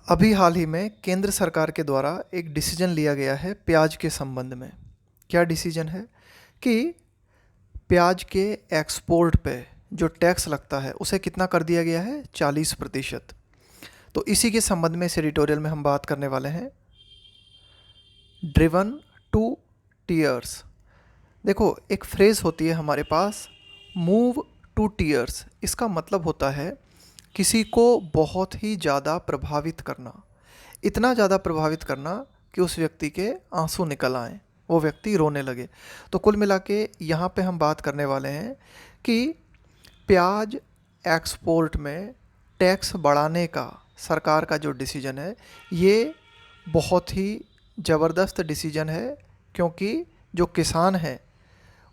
अभी हाल ही में केंद्र सरकार के द्वारा एक डिसीजन लिया गया है प्याज के संबंध में। क्या डिसीजन है कि प्याज के एक्सपोर्ट पे जो टैक्स लगता है उसे कितना कर दिया गया है, 40%। तो इसी के संबंध में इस एडिटोरियल में हम बात करने वाले हैं। Driven to tears. देखो, एक फ्रेज़ होती है हमारे पास, मूव टू टीयर्स। इसका मतलब होता है किसी को बहुत ही ज़्यादा प्रभावित करना, इतना ज़्यादा प्रभावित करना कि उस व्यक्ति के आंसू निकल आएँ, वो व्यक्ति रोने लगे। तो कुल मिला के यहाँ पे हम बात करने वाले हैं कि प्याज एक्सपोर्ट में टैक्स बढ़ाने का सरकार का जो डिसीजन है, ये बहुत ही ज़बरदस्त डिसीजन है, क्योंकि जो किसान हैं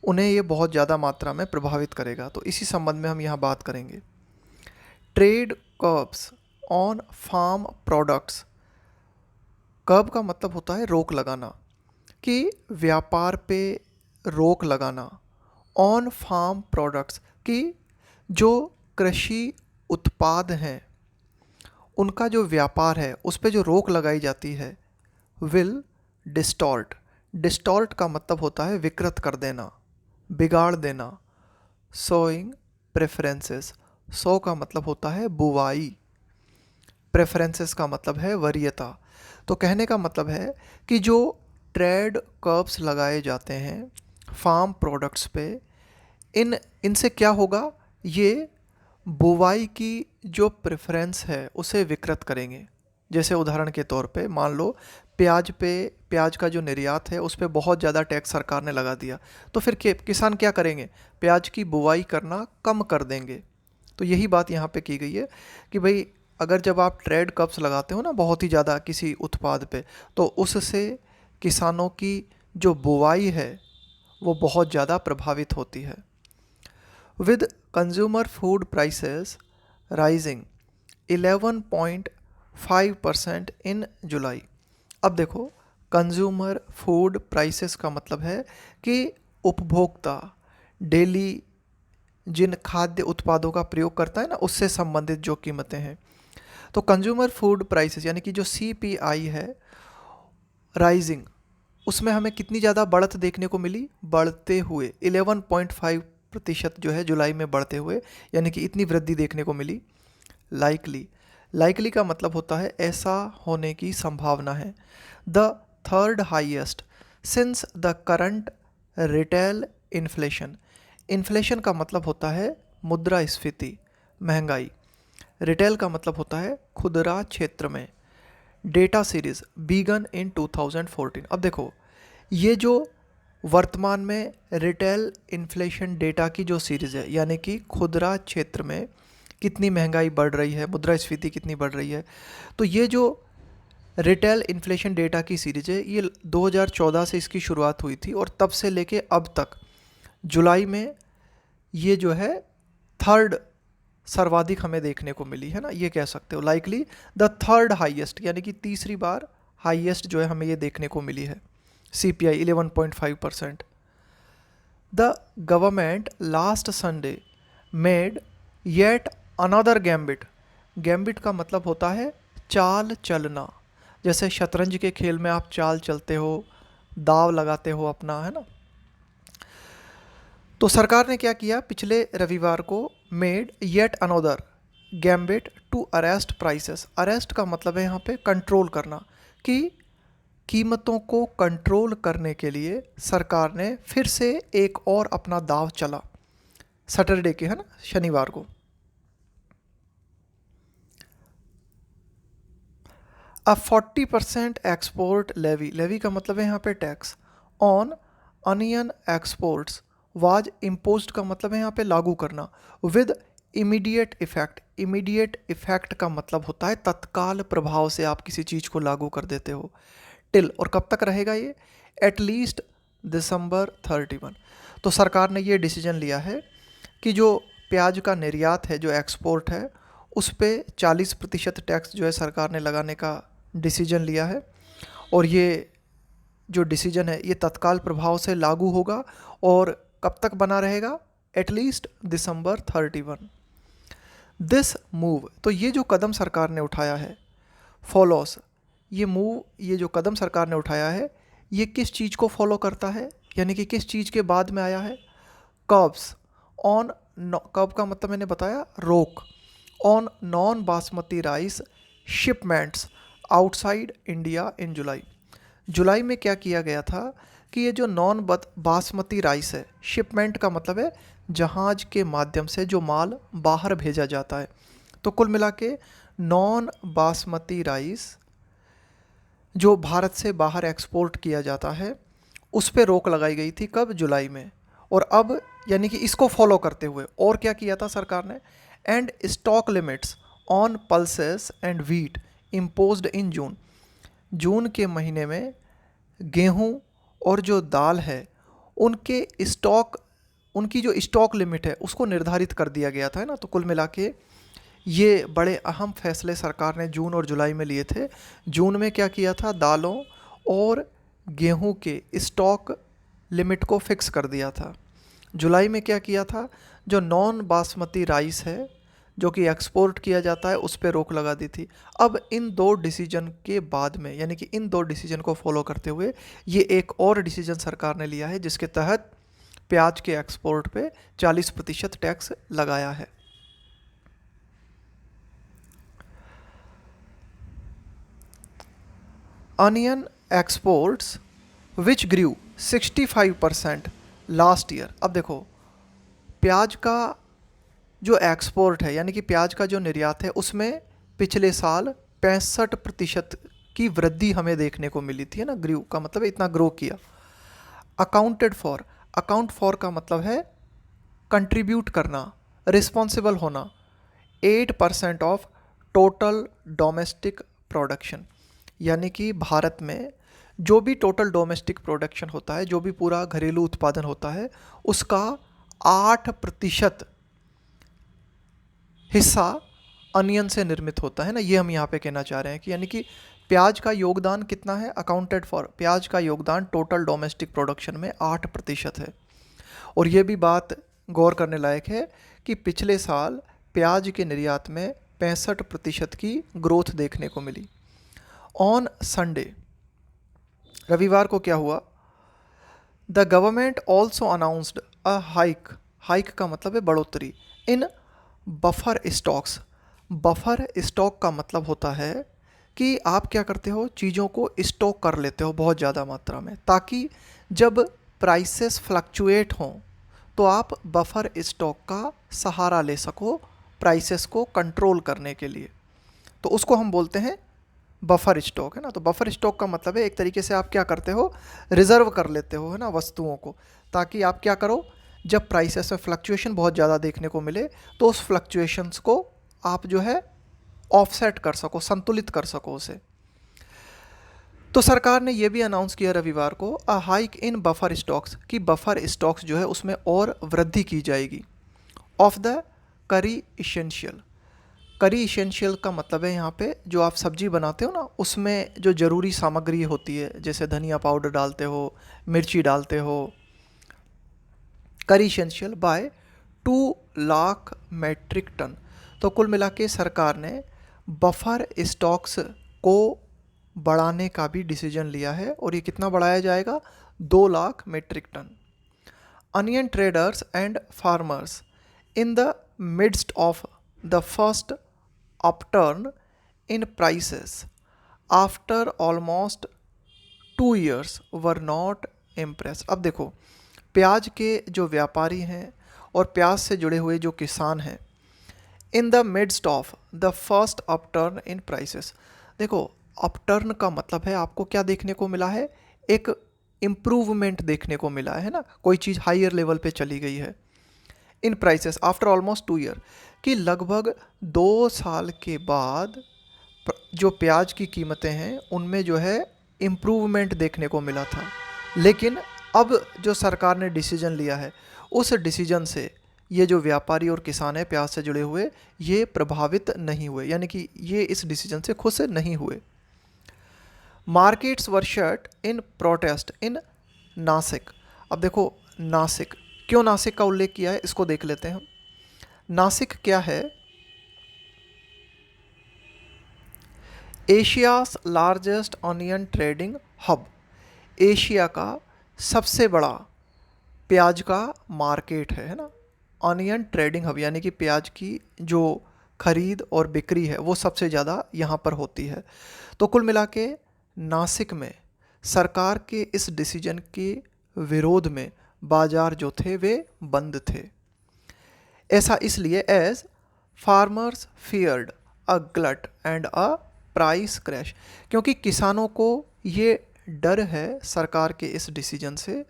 उन्हें ये बहुत ज़्यादा मात्रा में प्रभावित करेगा। तो इसी संबंध में हम यहाँ बात करेंगे। Trade curbs on farm products. Curb का मतलब होता है रोक लगाना, कि व्यापार पे रोक लगाना। ऑन फार्म प्रोडक्ट्स, कि जो कृषि उत्पाद हैं उनका जो व्यापार है उस पे जो रोक लगाई जाती है। Will distort. डिस्टॉर्ट का मतलब होता है विकृत कर देना, बिगाड़ देना। Sowing preferences. सो का मतलब होता है बुवाई, प्रेफरेंसेस का मतलब है वरीयता। तो कहने का मतलब है कि जो ट्रेड कर्ब्स लगाए जाते हैं फार्म प्रोडक्ट्स पे, इनसे क्या होगा, ये बुवाई की जो प्रेफरेंस है उसे विकृत करेंगे। जैसे उदाहरण के तौर पे मान लो प्याज का जो निर्यात है उस पे बहुत ज़्यादा टैक्स सरकार ने लगा दिया, तो फिर किसान क्या करेंगे, प्याज की बुवाई करना कम कर देंगे। तो यही बात यहाँ पे की गई है कि भाई, अगर जब आप ट्रेड कप्स लगाते हो ना बहुत ही ज़्यादा किसी उत्पाद पे, तो उससे किसानों की जो बुवाई है वो बहुत ज़्यादा प्रभावित होती है। With consumer food prices rising 11.5% इन जुलाई। अब देखो, कंज्यूमर फूड प्राइसेस का मतलब है कि उपभोक्ता डेली जिन खाद्य उत्पादों का प्रयोग करता है ना, उससे संबंधित जो कीमतें हैं। तो कंज्यूमर फूड प्राइसेस यानी कि जो CPI है राइजिंग, उसमें हमें कितनी ज़्यादा बढ़त देखने को मिली, बढ़ते हुए 11.5% जो है जुलाई में बढ़ते हुए, यानी कि इतनी वृद्धि देखने को मिली। लाइकली। लाइकली का मतलब होता है ऐसा होने की संभावना है। The third highest since the current retail inflation. Inflation का मतलब होता है मुद्रास्फीति, महंगाई। रिटेल का मतलब होता है खुदरा क्षेत्र में। डेटा सीरीज बीगन इन 2014। अब देखो, ये जो वर्तमान में रिटेल इन्फ्लेशन डेटा की जो सीरीज़ है, यानी कि खुदरा क्षेत्र में कितनी महंगाई बढ़ रही है, मुद्रास्फीति कितनी बढ़ रही है, तो ये जो रिटेल इन्फ्लेशन डेटा की सीरीज़ है, ये 2014 से इसकी शुरुआत हुई थी, और तब से लेके अब तक जुलाई में ये जो है थर्ड सर्वाधिक हमें देखने को मिली है ना, ये कह सकते हो। लाइकली द थर्ड हाईएस्ट, यानी कि तीसरी बार हाईएस्ट जो है हमें ये देखने को मिली है। CPI 11.5%। The government last Sunday made yet another gambit. Gambit का मतलब होता है चाल चलना। जैसे शतरंज के खेल में आप चाल चलते हो, दाव लगाते हो अपना, है ना। तो सरकार ने क्या किया, पिछले रविवार को made yet another gambit to arrest prices. Arrest का मतलब है यहाँ पे कंट्रोल करना, कि कीमतों को कंट्रोल करने के लिए सरकार ने फिर से एक और अपना दाव चला, सैटरडे के, है ना, शनिवार को। अब 40% एक्सपोर्ट लेवी। लेवी का मतलब है यहाँ पे tax. On onion exports was imposed का मतलब है यहाँ पे लागू करना। With immediate effect. Immediate effect का मतलब होता है तत्काल प्रभाव से आप किसी चीज़ को लागू कर देते हो। टिल, और कब तक रहेगा ये, एटलीस्ट दिसंबर 31। तो सरकार ने ये डिसीजन लिया है कि जो प्याज का निर्यात है, जो एक्सपोर्ट है, उस पर 40% टैक्स जो है सरकार ने लगाने का डिसीजन लिया है। और ये जो डिसीजन है ये तत्काल प्रभाव से लागू होगा, और कब तक बना रहेगा, एटलीस्ट दिसंबर 31। दिस मूव, तो ये जो कदम सरकार ने उठाया है, फॉलोस, ये जो कदम सरकार ने उठाया है ये किस चीज़ को फॉलो करता है, यानी कि किस चीज़ के बाद में आया है। कर्ब्स ऑन, कर्ब का मतलब मैंने बताया रोक, on non basmati rice shipments outside India in July. जुलाई में क्या किया गया था कि ये जो नॉन बासमती राइस है, शिपमेंट का मतलब है जहाज़ के माध्यम से जो माल बाहर भेजा जाता है, तो कुल मिला के नॉन बासमती राइस जो भारत से बाहर एक्सपोर्ट किया जाता है उस पर रोक लगाई गई थी। कब? जुलाई में। और अब यानी कि इसको फॉलो करते हुए और क्या किया था सरकार ने, and stock limits on pulses and wheat imposed in June. जून के महीने में गेहूं और जो दाल है उनके स्टॉक, उनकी जो स्टॉक लिमिट है उसको निर्धारित कर दिया गया था, है ना। तो कुल मिला के ये बड़े अहम फैसले सरकार ने जून और जुलाई में लिए थे। जून में क्या किया था, दालों और गेहूं के स्टॉक लिमिट को फिक्स कर दिया था। जुलाई में क्या किया था, जो नॉन बासमती राइस है जो कि एक्सपोर्ट किया जाता है उस पर रोक लगा दी थी। अब इन दो डिसीजन के बाद में, यानी कि इन दो डिसीजन को फॉलो करते हुए ये एक और डिसीजन सरकार ने लिया है जिसके तहत प्याज के एक्सपोर्ट पे 40% टैक्स लगाया है। अनियन एक्सपोर्ट्स विच ग्रू 65% लास्ट ईयर। अब देखो प्याज का जो एक्सपोर्ट है यानी कि प्याज का जो निर्यात है उसमें पिछले साल 65% की वृद्धि हमें देखने को मिली थी, है ना। ग्रू का मतलब इतना ग्रो किया। अकाउंटेड फॉर, अकाउंट फॉर का मतलब है कंट्रीब्यूट करना, रिस्पॉन्सिबल होना 8% ऑफ टोटल डोमेस्टिक प्रोडक्शन। यानी कि भारत में जो भी टोटल डोमेस्टिक प्रोडक्शन होता है, जो भी पूरा घरेलू उत्पादन होता है उसका 8% हिस्सा अनियन से निर्मित होता है ना। ये हम यहाँ पे कहना चाह रहे हैं कि यानी कि प्याज का योगदान कितना है, अकाउंटेड फॉर, प्याज का योगदान टोटल डोमेस्टिक प्रोडक्शन में 8% है। और ये भी बात गौर करने लायक है कि पिछले साल प्याज के निर्यात में 65% की ग्रोथ देखने को मिली। ऑन संडे, रविवार को क्या हुआ, the government also announced a hike, hike का मतलब है बढ़ोतरी, इन बफर स्टॉक्स। बफर स्टॉक का मतलब होता है कि आप क्या करते हो, चीज़ों को स्टॉक कर लेते हो बहुत ज़्यादा मात्रा में, ताकि जब प्राइसेस फ्लक्चुएट हों तो आप बफर स्टॉक का सहारा ले सको प्राइसेस को कंट्रोल करने के लिए। तो उसको हम बोलते हैं बफर स्टॉक, है ना। तो बफर स्टॉक का मतलब है एक तरीके से आप क्या करते हो, रिजर्व कर लेते हो, है ना, वस्तुओं को, ताकि आप क्या करो, जब प्राइसेस में फ्लक्चुएशन बहुत ज़्यादा देखने को मिले तो उस फ्लक्चुएशंस को आप जो है ऑफसेट कर सको, संतुलित कर सको उसे। तो सरकार ने यह भी अनाउंस किया रविवार को अ हाइक इन बफर स्टॉक्स, कि बफर स्टॉक्स जो है उसमें और वृद्धि की जाएगी। ऑफ द करी इसेंशियल, करी इसेंशियल का मतलब है यहाँ पे जो आप सब्जी बनाते हो ना उसमें जो ज़रूरी सामग्री होती है, जैसे धनिया पाउडर डालते हो, मिर्ची डालते हो, करी essential by 2 lakh metric tonne. तो कुल मिला के सरकार ने बफर स्टॉक्स को बढ़ाने का भी डिसीजन लिया है, और ये कितना बढ़ाया जाएगा, 2 lakh metric tonne. Onion traders and farmers in the midst of the first upturn in prices after almost 2 years were not impress. अब देखो प्याज के जो व्यापारी हैं और प्याज से जुड़े हुए जो किसान हैं, इन the midst of the first upturn in prices. देखो अपटर्न का मतलब है आपको क्या देखने को मिला है, एक इम्प्रूवमेंट देखने को मिला है ना, कोई चीज़ हायर लेवल पे चली गई है। इन प्राइसेस आफ्टर ऑलमोस्ट 2 year, कि लगभग 2 साल के बाद जो प्याज की कीमतें हैं उनमें जो है इम्प्रूवमेंट देखने को मिला था। लेकिन अब जो सरकार ने डिसीजन लिया है उस डिसीजन से ये जो व्यापारी और किसान है प्याज से जुड़े हुए ये प्रभावित नहीं हुए, यानी कि ये इस डिसीजन से खुश नहीं हुए। Markets were shut in protest in Nashik. अब देखो नासिक, क्यों नासिक का उल्लेख किया है इसको देख लेते हैं हम। नासिक क्या है, Asia's largest onion trading hub, Asia का सबसे बड़ा प्याज का मार्केट है ना। ऑनियन ट्रेडिंग हब यानी कि प्याज की जो खरीद और बिक्री है वो सबसे ज़्यादा यहाँ पर होती है। तो कुल मिला के नासिक में सरकार के इस डिसीजन के विरोध में बाजार जो थे वे बंद थे। ऐसा इसलिए as farmers feared a glut and a price crash, क्योंकि किसानों को ये डर है सरकार के इस डिसीजन से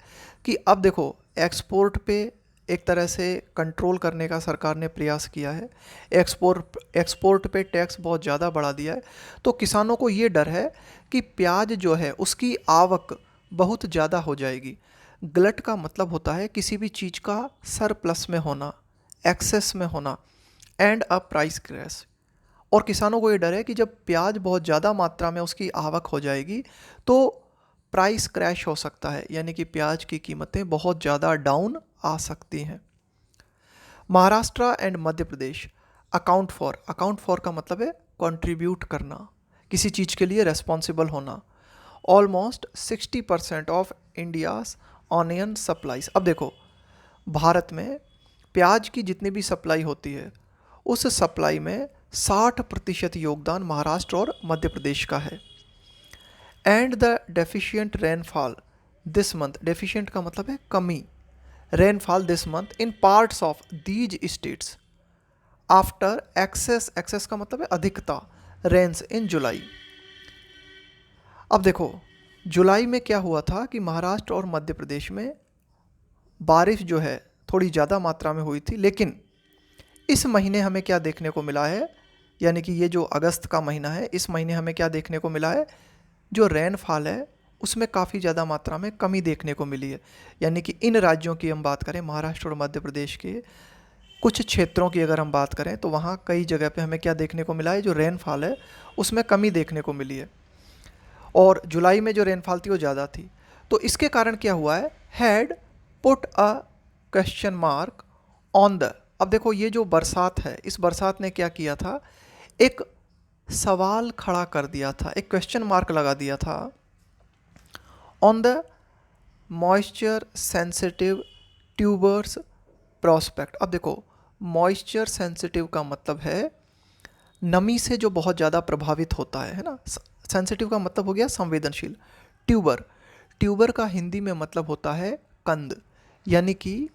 कि अब देखो एक्सपोर्ट पे एक तरह से कंट्रोल करने का सरकार ने प्रयास किया है, एक्सपोर्ट पे टैक्स बहुत ज़्यादा बढ़ा दिया है। तो किसानों को ये डर है कि प्याज जो है उसकी आवक बहुत ज़्यादा हो जाएगी। ग्लट का मतलब होता है किसी भी चीज़ का सरप्लस में होना, एक्सेस में होना, एंड अ प्राइस क्रैश। और किसानों को ये डर है कि जब प्याज बहुत ज़्यादा मात्रा में उसकी आवक हो जाएगी तो प्राइस क्रैश हो सकता है, यानी कि प्याज की कीमतें बहुत ज़्यादा डाउन आ सकती हैं। Maharashtra and Madhya Pradesh account for का मतलब है कंट्रीब्यूट करना, किसी चीज़ के लिए रेस्पॉन्सिबल होना। Almost 60% of India's onion supplies. अब देखो भारत में प्याज की जितनी भी सप्लाई होती है उस सप्लाई में 60% योगदान महाराष्ट्र और मध्य प्रदेश का है। And the deficient rainfall this month, deficient का मतलब है कमी, rainfall this month in parts of these states after excess का मतलब है अधिकता, रेन्स इन जुलाई। अब देखो जुलाई में क्या हुआ था कि महाराष्ट्र और मध्य प्रदेश में बारिश जो है थोड़ी ज़्यादा मात्रा में हुई थी, लेकिन इस महीने हमें क्या देखने को मिला है, यानी कि ये जो अगस्त का महीना है इस महीने हमें क्या देखने को मिला है, जो रेनफॉल है उसमें काफ़ी ज़्यादा मात्रा में कमी देखने को मिली है। यानी कि इन राज्यों की हम बात करें, महाराष्ट्र और मध्य प्रदेश के कुछ क्षेत्रों की अगर हम बात करें तो वहाँ कई जगह पे हमें क्या देखने को मिला है, जो रेनफॉल है उसमें कमी देखने को मिली है। और जुलाई में जो रेनफॉल थी वो ज़्यादा थी। तो इसके कारण क्या हुआ है, had put a question mark on the. अब देखो ये जो बरसात है इस बरसात ने क्या किया था, एक सवाल खड़ा कर दिया था, एक क्वेश्चन मार्क लगा दिया था on the moisture sensitive tubers prospect. अब देखो मॉइस्चर सेंसिटिव का मतलब है नमी से जो बहुत ज़्यादा प्रभावित होता है ना। सेंसिटिव का मतलब हो गया संवेदनशील। ट्यूबर का हिंदी में मतलब होता है कंद, यानी कि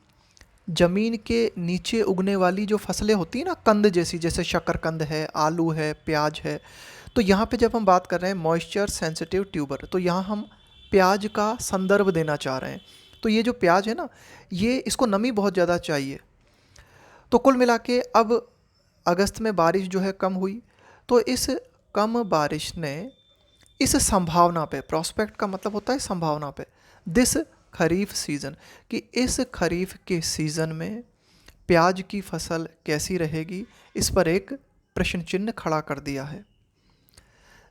ज़मीन के नीचे उगने वाली जो फसलें होती हैं ना कंद जैसी, जैसे शकरकंद है, आलू है, प्याज है। तो यहाँ पे जब हम बात कर रहे हैं मॉइस्चर सेंसिटिव ट्यूबर, तो यहाँ हम प्याज का संदर्भ देना चाह रहे हैं। तो ये जो प्याज है ना ये इसको नमी बहुत ज़्यादा चाहिए। तो कुल मिला के अब अगस्त में बारिश जो है कम हुई, तो इस कम बारिश ने इस संभावना पे, प्रॉस्पेक्ट का मतलब होता है संभावना पे, दिस खरीफ सीज़न, कि इस खरीफ के सीज़न में प्याज की फसल कैसी रहेगी, इस पर एक प्रश्न चिन्ह खड़ा कर दिया है।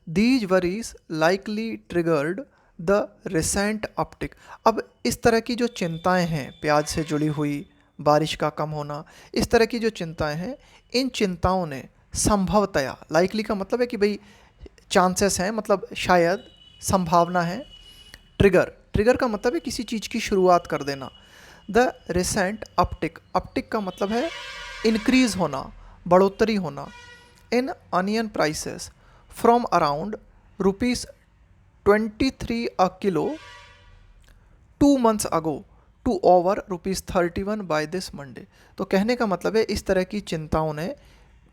These worries likely triggered the recent uptick. अब इस तरह की जो चिंताएं हैं प्याज से जुड़ी हुई, बारिश का कम होना, इस तरह की जो चिंताएं हैं, इन चिंताओं ने संभवतया, लाइकली का मतलब है कि भाई चांसेस हैं, मतलब शायद, संभावना है, ट्रिगर का मतलब है किसी चीज़ की शुरुआत कर देना। द रिसेंट अपटिक का मतलब है इंक्रीज होना, बढ़ोतरी होना, in onion prices from around ₹23 a kilo 2 months ago to over ₹31 by this Monday. तो कहने का मतलब है इस तरह की चिंताओं ने,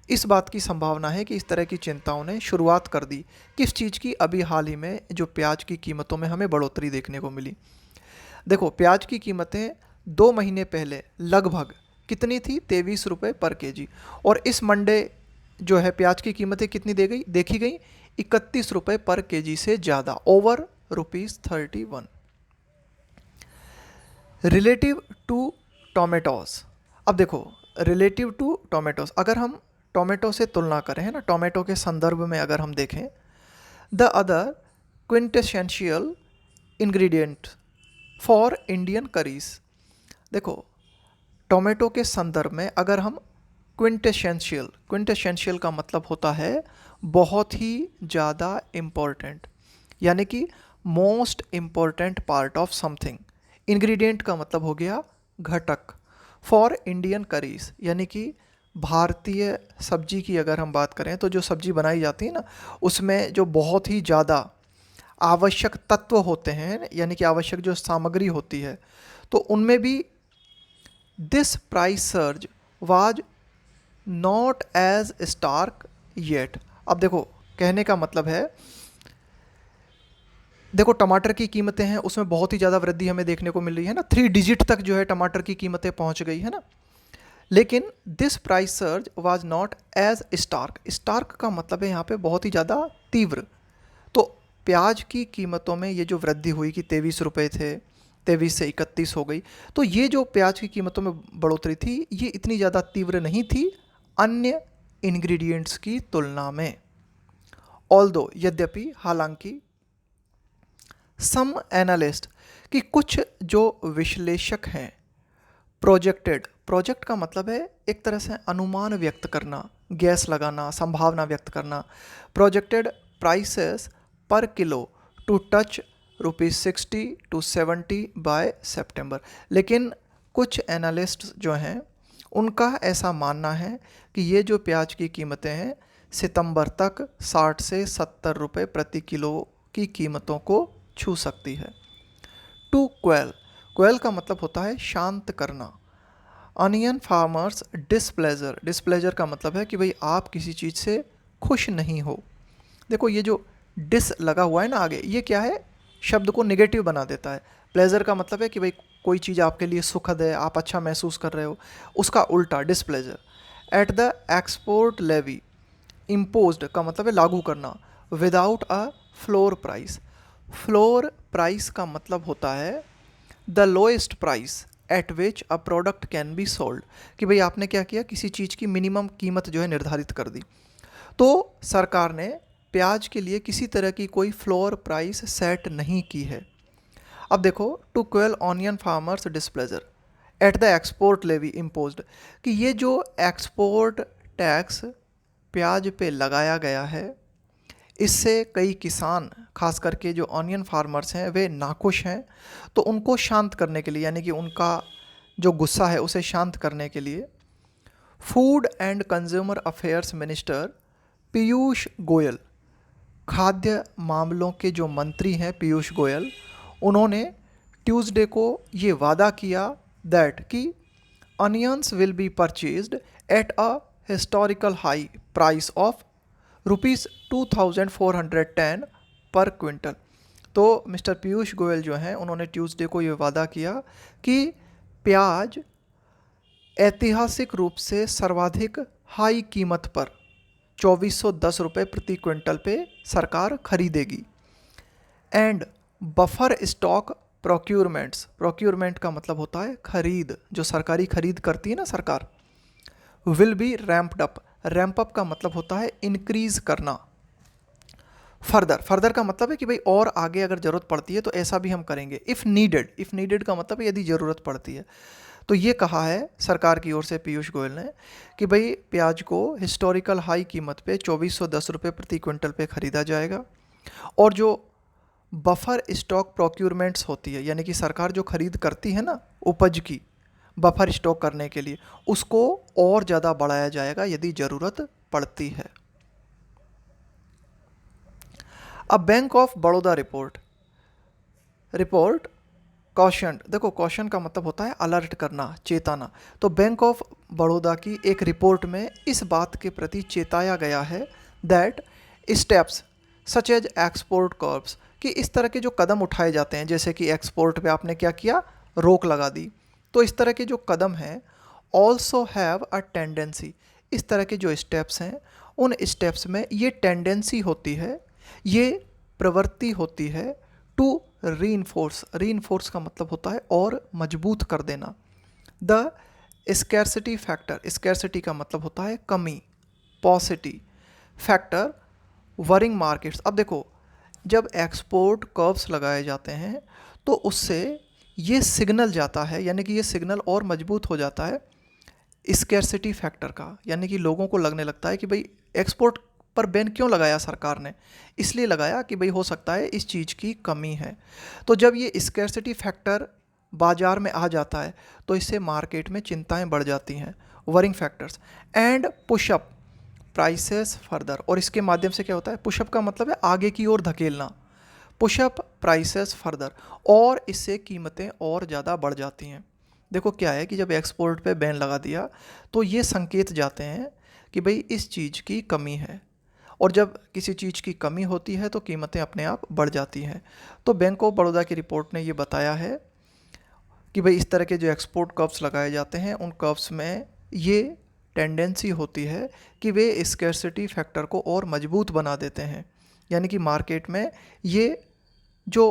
इस बात की संभावना है कि इस तरह की चिंताओं ने शुरुआत कर दी किस चीज़ की, अभी हाल ही में जो प्याज की कीमतों में हमें बढ़ोतरी देखने को मिली। देखो प्याज की कीमतें 2 महीने पहले लगभग कितनी थी, ₹23 पर केजी, और इस मंडे जो है प्याज की कीमतें कितनी देखी गई, ₹31 पर केजी से ज़्यादा, ओवर ₹31। Relative to tomatoes. अब देखो रिलेटिव टू टोमेटोज़, अगर हम टोमेटो से तुलना करें, है ना, टोमेटो के संदर्भ में अगर हम देखें, the other quintessential ingredient for Indian curries. देखो टोमेटो के संदर्भ में अगर हम क्विंटेसेंशियल का मतलब होता है बहुत ही ज़्यादा इम्पोर्टेंट, यानी कि most important part of something. Ingredient का मतलब हो गया घटक। फॉर इंडियन करीज, यानी कि भारतीय सब्जी की अगर हम बात करें तो जो सब्जी बनाई जाती है ना, उसमें जो बहुत ही ज़्यादा आवश्यक तत्व होते हैं, यानी कि आवश्यक जो सामग्री होती है, तो उनमें भी this price surge was not as stark yet. अब देखो, कहने का मतलब है, देखो टमाटर की कीमतें हैं उसमें बहुत ही ज़्यादा वृद्धि हमें देखने को मिल रही है ना, 3 डिजिट तक जो है टमाटर की कीमतें पहुंच गई है ना। लेकिन this price surge was not as stark, stark का मतलब है यहाँ पे बहुत ही ज़्यादा तीव्र। तो प्याज की कीमतों में ये जो वृद्धि हुई कि 23 रुपये थे, 23 से 31 हो गई, तो ये जो प्याज की कीमतों में बढ़ोतरी थी ये इतनी ज़्यादा तीव्र नहीं थी अन्य इंग्रेडिएंट्स की तुलना में। ऑल्दो, यद्यपि, हालांकि, सम एनालिस्ट, कि कुछ जो विश्लेषक हैं, प्रोजेक्टेड, प्रोजेक्ट का मतलब है एक तरह से अनुमान व्यक्त करना, गैस लगाना, संभावना व्यक्त करना, प्रोजेक्टेड प्राइसेस पर kilo to touch ₹60 to 70 by September. लेकिन कुछ एनालिस्ट जो हैं उनका ऐसा मानना है कि ये जो प्याज की कीमतें हैं सितंबर तक 60 से 70 रुपये प्रति किलो की कीमतों को छू सकती है। टू क्वेल, क्वेल का मतलब होता है शांत करना। अनियन फार्मर्स डिसप्लेजर, डिसप्लेजर का मतलब है कि भाई आप किसी चीज़ से खुश नहीं हो। देखो ये जो डिस लगा हुआ है ना आगे, ये क्या है, शब्द को नेगेटिव बना देता है। प्लेजर का मतलब है कि भाई कोई चीज़ आपके लिए सुखद है, आप अच्छा महसूस कर रहे हो, उसका उल्टा displeasure. At the export levy, imposed का मतलब है लागू करना, without a floor price. Floor price का मतलब होता है the lowest price at which a product can be sold, कि भाई आपने क्या किया, किसी चीज़ की मिनिमम कीमत जो है निर्धारित कर दी। तो सरकार ने प्याज के लिए किसी तरह की कोई फ्लोर प्राइस सेट नहीं की है। अब देखो, to quell onion farmers displeasure at the export levy imposed, कि ये जो एक्सपोर्ट टैक्स प्याज पे लगाया गया है, इससे कई किसान, खास करके जो ऑनियन फार्मर्स हैं, वे नाखुश हैं। तो उनको शांत करने के लिए, यानी कि उनका जो गुस्सा है उसे शांत करने के लिए, food and consumer affairs minister Piyush Goyal, खाद्य मामलों के जो मंत्री हैं पीयूष गोयल, उन्होंने ट्यूसडे को ये वादा किया दैट कि onions will be purchased at a historical high price of ₹2410 पर क्विंटल। तो मिस्टर पीयूष गोयल जो हैं उन्होंने ट्यूसडे को ये वादा किया कि प्याज ऐतिहासिक रूप से सर्वाधिक हाई कीमत पर 2410 रुपये प्रति क्विंटल पे सरकार खरीदेगी। एंड बफर स्टॉक प्रोक्यूरमेंट्स, प्रोक्यूरमेंट का मतलब होता है खरीद, जो सरकारी खरीद करती है ना सरकार, will be ramped up, ramp up का मतलब होता है इंक्रीज करना। फर्दर, फर्दर का मतलब है कि भाई और आगे अगर ज़रूरत पड़ती है तो ऐसा भी हम करेंगे। इफ़ नीडेड, इफ़ नीडेड का मतलब है यदि ज़रूरत पड़ती है। तो ये कहा है सरकार की ओर से पीयूष गोयल ने कि भाई प्याज को हिस्टोरिकल हाई कीमत पे 2410 रुपये प्रति क्विंटल पे ख़रीदा जाएगा। और जो बफर स्टॉक प्रोक्यूरमेंट्स होती है, यानी कि सरकार जो खरीद करती है ना उपज की बफर स्टॉक करने के लिए, उसको और ज़्यादा बढ़ाया जाएगा यदि ज़रूरत पड़ती है। अब bank of Baroda report caution, देखो कॉशन का मतलब होता है अलर्ट करना, चेताना। तो बैंक ऑफ बड़ौदा की एक रिपोर्ट में इस बात के प्रति चेताया गया है that steps such as export curbs, कि इस तरह के जो कदम उठाए जाते हैं, जैसे कि एक्सपोर्ट पे आपने क्या किया, रोक लगा दी, तो इस तरह के जो कदम हैं ऑल्सो हैव अ टेंडेंसी, इस तरह के जो स्टेप्स हैं उन स्टेप्स में ये टेंडेंसी होती है, ये प्रवृत्ति होती है टू रीइंफोर्स, रीइंफोर्स का मतलब होता है और मजबूत कर देना, द स्कैर्सिटी फैक्टर, स्कैर्सिटी का मतलब होता है कमी, पॉसिटी फैक्टर वरिंग मार्केट्स। अब देखो, जब एक्सपोर्ट कर्व्स लगाए जाते हैं तो उससे ये सिग्नल जाता है, यानी कि ये सिग्नल और मजबूत हो जाता है स्कैर्सिटी फैक्टर का, यानी कि लोगों को लगने लगता है कि भाई एक्सपोर्ट पर बैन क्यों लगाया सरकार ने? इसलिए लगाया कि भाई हो सकता है इस चीज़ की कमी है। तो जब ये स्कैर्सिटी फैक्टर बाजार में आ जाता है तो इससे मार्केट में चिंताएं बढ़ जाती हैं, worrying factors, and push up prices further. और इसके माध्यम से क्या होता है? पुशअप का मतलब है आगे की ओर धकेलना, पुशअप प्राइसेस फर्दर, और इससे कीमतें और ज़्यादा बढ़ जाती हैं। देखो क्या है कि जब एक्सपोर्ट पे बैन लगा दिया तो ये संकेत जाते हैं कि भाई इस चीज़ की कमी है, और जब किसी चीज़ की कमी होती है तो कीमतें अपने आप बढ़ जाती हैं। तो बैंक ऑफ बड़ौदा की रिपोर्ट ने ये बताया है कि भाई इस तरह के जो एक्सपोर्ट कर्व्स लगाए जाते हैं उन कर्व्स में ये टेंडेंसी होती है कि वे स्कैर्सिटी फैक्टर को और मजबूत बना देते हैं, यानी कि मार्केट में ये जो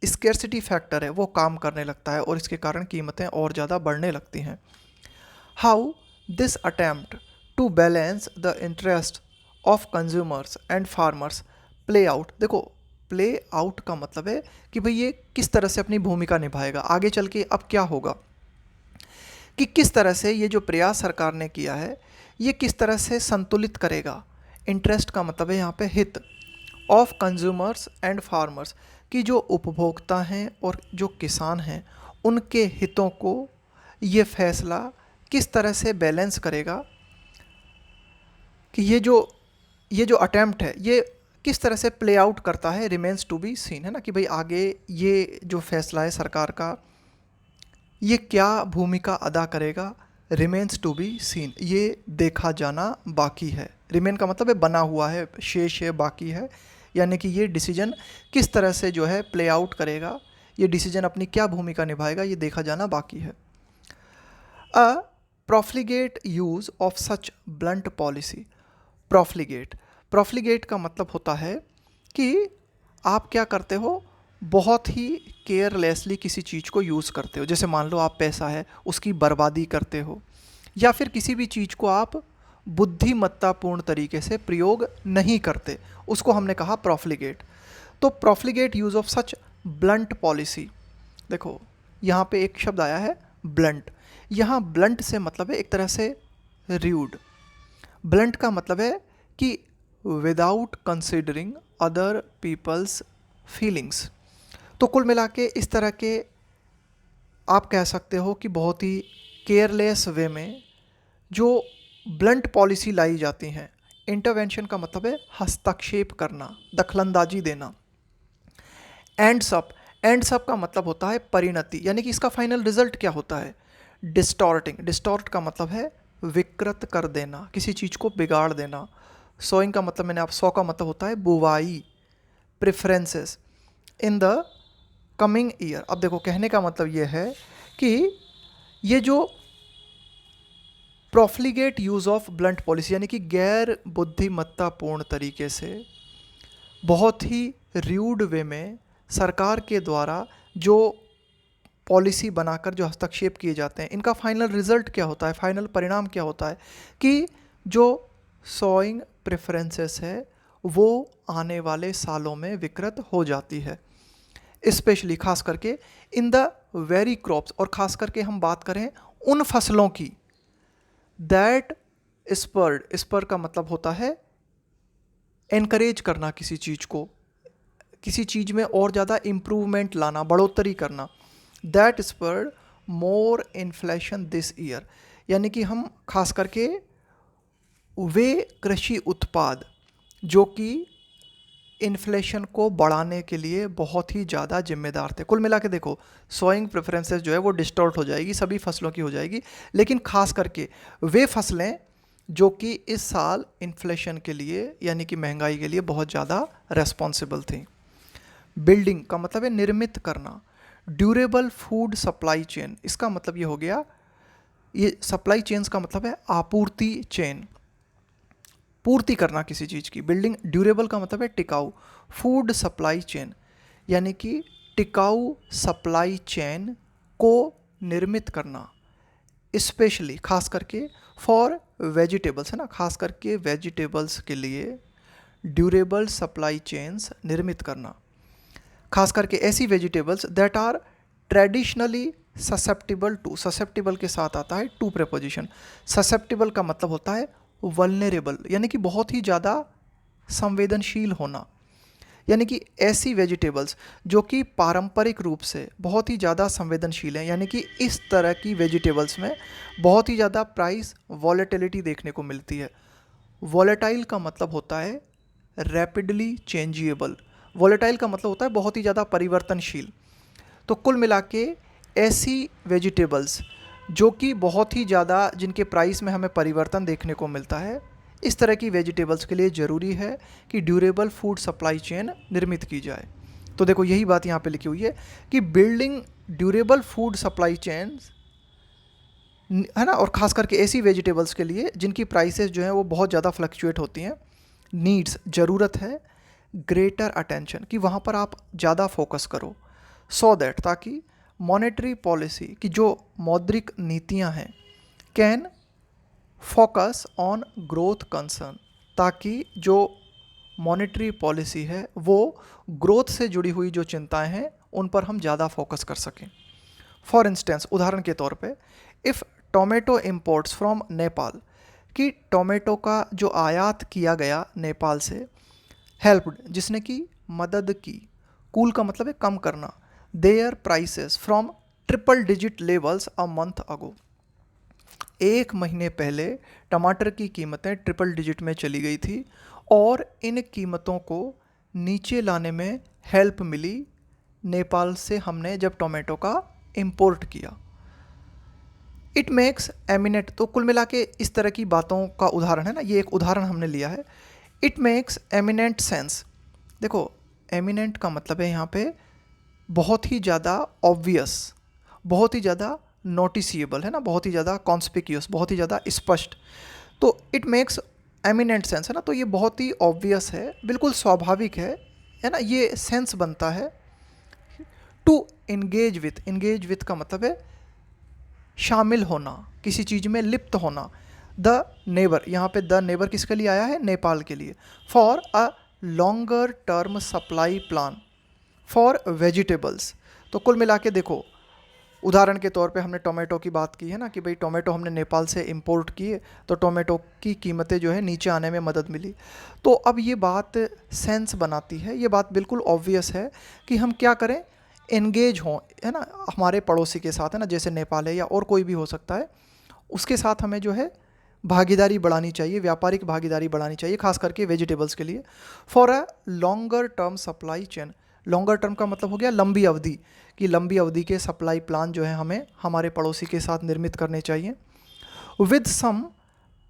स्कैर्सिटी फैक्टर है वो काम करने लगता है और इसके कारण कीमतें और ज़्यादा बढ़ने लगती हैं। How this attempt to balance the interest of consumers and farmers play out. देखो प्ले आउट का मतलब है कि भाई ये किस तरह से अपनी भूमिका निभाएगा आगे चल के। अब क्या होगा कि किस तरह से ये जो प्रयास सरकार ने किया है ये किस तरह से संतुलित करेगा। इंटरेस्ट का मतलब है यहाँ पे हित, ऑफ कंज्यूमर्स एंड फार्मर्स, कि जो उपभोक्ता हैं और जो किसान हैं उनके हितों को ये फैसला किस तरह से बैलेंस करेगा, कि ये जो अटेम्प्ट है ये किस तरह से प्ले आउट करता है, रिमेंस टू बी सीन, है ना, कि भाई आगे ये जो फैसला है सरकार का ये क्या भूमिका अदा करेगा, रिमेंस टू बी सीन, ये देखा जाना बाकी है। रिमेन का मतलब है बना हुआ है, शेष है, बाकी है, यानी कि ये डिसीजन किस तरह से जो है प्ले आउट करेगा, ये डिसीजन अपनी क्या भूमिका निभाएगा, ये देखा जाना बाकी है। A profligate use of such blunt policy. Profligate का मतलब होता है कि आप क्या करते हो, बहुत ही केयरलेसली किसी चीज़ को यूज़ करते हो। जैसे मान लो आप पैसा है उसकी बर्बादी करते हो, या फिर किसी भी चीज़ को आप बुद्धिमत्तापूर्ण तरीके से प्रयोग नहीं करते, उसको हमने कहा प्रोफ्लिगेट। तो profligate use of such blunt policy. देखो यहाँ पे एक शब्द आया है ब्लंट। यहाँ ब्लंट से मतलब है एक तरह से र्यूड। ब्लंट का मतलब है कि without considering other people's feelings. तो कुल मिला के इस तरह के आप कह सकते हो कि बहुत ही केयरलेस वे में जो ब्लंट पॉलिसी लाई जाती हैं। इंटरवेंशन का मतलब है हस्तक्षेप करना, दखलंदाजी देना। एंड्स अप का मतलब होता है परिणति, यानी कि इसका फाइनल रिजल्ट क्या होता है, डिस्टॉर्ट का मतलब है विकृत कर देना, किसी चीज़ को बिगाड़ देना। सोइंग का मतलब मैंने आप सौ का मतलब होता है बुवाई, preferences in the coming year. अब देखो कहने का मतलब ये है कि ये जो प्रोफ्लिगेट यूज़ ऑफ ब्लंट पॉलिसी, यानी कि गैर बुद्धिमत्तापूर्ण तरीके से बहुत ही र्यूड वे में सरकार के द्वारा जो पॉलिसी बनाकर जो हस्तक्षेप किए जाते हैं, इनका फाइनल रिजल्ट क्या होता है, फाइनल परिणाम क्या होता है कि जो सोइंग प्रेफरेंसेस है वो आने वाले सालों में विकृत हो जाती है। स्पेशली खास करके इन द वेरी क्रॉप्स, और खास करके हम बात करें उन फसलों की दैट स्पर का मतलब होता है एनकरेज करना किसी चीज़ को, किसी चीज़ में और ज़्यादा इम्प्रूवमेंट लाना, बढ़ोतरी करना। That spurred more inflation this year, यानी कि हम खास करके वे कृषि उत्पाद जो कि इन्फ्लेशन को बढ़ाने के लिए बहुत ही ज़्यादा जिम्मेदार थे। कुल मिला के देखो सोइंग प्रेफरेंसेस जो है वो डिस्टॉर्ट हो जाएगी, सभी फसलों की हो जाएगी, लेकिन खास करके वे फसलें जो कि इस साल इन्फ्लेशन के लिए यानी कि महंगाई के लिए बहुत ज़्यादा रेस्पॉन्सिबल थी। बिल्डिंग का मतलब है निर्मित करना। ड्यूरेबल फूड सप्लाई चेन, इसका मतलब ये हो गया, ये सप्लाई चेन्स का मतलब है आपूर्ति चेन, पूर्ति करना किसी चीज़ की। बिल्डिंग ड्यूरेबल का मतलब है टिकाऊ। फूड सप्लाई चेन यानी कि टिकाऊ सप्लाई चेन को निर्मित करना, स्पेशली खास करके फॉर वेजिटेबल्स, है ना, खास करके वेजिटेबल्स के लिए ड्यूरेबल सप्लाई चेन्स निर्मित करना, खास करके ऐसी vegetables that are traditionally susceptible to. Susceptible के साथ आता है टू प्रेपोजिशन। ससेप्टिबल का मतलब होता है वल्नरेबल यानी कि बहुत ही ज़्यादा संवेदनशील होना, यानी कि ऐसी वेजिटेबल्स जो कि पारंपरिक रूप से बहुत ही ज़्यादा संवेदनशील हैं, यानी कि इस तरह की वेजिटेबल्स में बहुत ही ज़्यादा प्राइस वॉलेटिलिटी देखने को मिलती है। वॉलेटाइल का मतलब होता है रैपिडली चेंजेबल, वॉलेटाइल का मतलब होता है बहुत ही ज़्यादा परिवर्तनशील। तो कुल मिला के ऐसी वेजिटेबल्स जो कि बहुत ही ज़्यादा जिनके प्राइस में हमें परिवर्तन देखने को मिलता है, इस तरह की वेजिटेबल्स के लिए ज़रूरी है कि ड्यूरेबल फूड सप्लाई चेन निर्मित की जाए। तो देखो यही बात यहाँ पे लिखी हुई है कि building durable food supply chains, है ना, और ख़ास करके ऐसी वेजिटेबल्स के लिए जिनकी प्राइसेस जो हैं वो बहुत ज़्यादा फ्लक्चुएट होती हैं, नीड्स ज़रूरत है ग्रेटर अटेंशन कि वहाँ पर आप ज़्यादा फोकस करो, सो दैट ताकि मॉनेटरी पॉलिसी की जो मौद्रिक नीतियाँ हैं can focus on growth concern, ताकि जो मॉनेटरी पॉलिसी है वो ग्रोथ से जुड़ी हुई जो चिंताएं हैं उन पर हम ज़्यादा फोकस कर सकें। फॉर इंस्टेंस, उदाहरण के तौर पे, if tomato imports from Nepal, कि टोमेटो का जो आयात किया गया नेपाल से, हेल्प्ड जिसने की मदद की, कूल का मतलब है कम करना, their prices from triple digit levels a month ago, एक महीने पहले टमाटर की कीमतें ट्रिपल डिजिट में चली गई थी और इन कीमतों को नीचे लाने में हेल्प मिली नेपाल से हमने जब टोमेटो का इंपोर्ट किया। इट मेक्स एमिनेंट, तो कुल मिला के इस तरह की बातों का उदाहरण है ना, ये एक उदाहरण हमने लिया है। इट मेक्स एमिनेंट सेंस, देखो एमिनेंट का मतलब है यहाँ पे बहुत ही ज़्यादा ऑब्वियस, बहुत ही ज़्यादा नोटिसिएबल, है ना, बहुत ही ज़्यादा कॉन्स्पिक्यूस, बहुत ही ज़्यादा स्पष्ट। तो इट मेक्स एमिनेंट सेंस, है ना, तो ये बहुत ही ऑब्वियस है, बिल्कुल स्वाभाविक है ना, ये सेंस बनता है। टू एंगेज विथ का मतलब है शामिल होना, किसी चीज़ में लिप्त होना। द नेबर, यहाँ पे द नेबर किसके लिए आया है, नेपाल के लिए। For a longer term supply plan for vegetables, तो कुल मिला के देखो, उदाहरण के तौर पे हमने टोमेटो की बात की है ना, कि भाई टोमेटो हमने नेपाल से इंपोर्ट किए तो टोमेटो की कीमतें जो है नीचे आने में मदद मिली। तो अब ये बात सेंस बनाती है, ये बात बिल्कुल ऑब्वियस है कि हम क्या करें, एंगेज हों, है ना, हमारे पड़ोसी के साथ, है ना, जैसे नेपाल है या और कोई भी हो सकता है, उसके साथ हमें जो है भागीदारी बढ़ानी चाहिए, व्यापारिक भागीदारी बढ़ानी चाहिए, खास करके वेजिटेबल्स के लिए। For a longer term supply chain, longer term का मतलब हो गया लंबी अवधि, कि लंबी अवधि के सप्लाई प्लान जो है हमें हमारे पड़ोसी के साथ निर्मित करने चाहिए। With some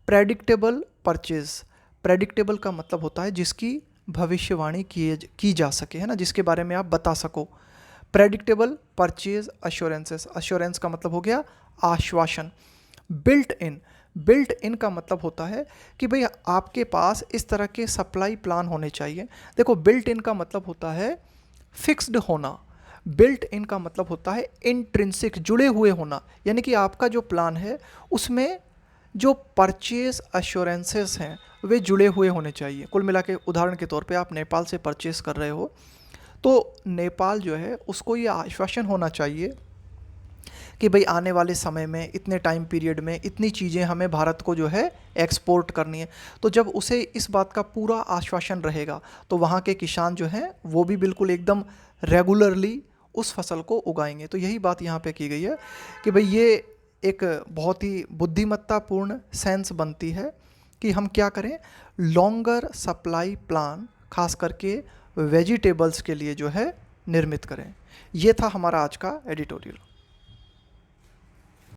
predictable purchase, predictable का मतलब होता है जिसकी भविष्यवाणी की जा सके, है ना, जिसके बारे में आप बता सको। प्रेडिक्टेबल परचेज अश्योरेंसेस, अश्योरेंस का मतलब हो गया आश्वासन। बिल्ट इन का मतलब होता है कि भाई आपके पास इस तरह के सप्लाई प्लान होने चाहिए। देखो बिल्ट इन का मतलब होता है फिक्स्ड होना, बिल्ट इन का मतलब होता है इंट्रिंसिक, जुड़े हुए होना, यानी कि आपका जो प्लान है उसमें जो परचेज अश्योरेंसेस हैं वे जुड़े हुए होने चाहिए। कुल मिला के उदाहरण के तौर पे आप नेपाल से परचेज कर रहे हो तो नेपाल जो है उसको ये आश्वासन होना चाहिए कि भाई आने वाले समय में इतने टाइम पीरियड में इतनी चीज़ें हमें भारत को जो है एक्सपोर्ट करनी है। तो जब उसे इस बात का पूरा आश्वासन रहेगा तो वहाँ के किसान जो हैं वो भी बिल्कुल एकदम रेगुलरली उस फसल को उगाएंगे। तो यही बात यहाँ पे की गई है कि भाई ये एक बहुत ही बुद्धिमत्तापूर्ण सेंस बनती है कि हम क्या करें, लॉन्गर सप्लाई प्लान खास करके वेजिटेबल्स के लिए जो है निर्मित करें। ये था हमारा आज का एडिटोरियल।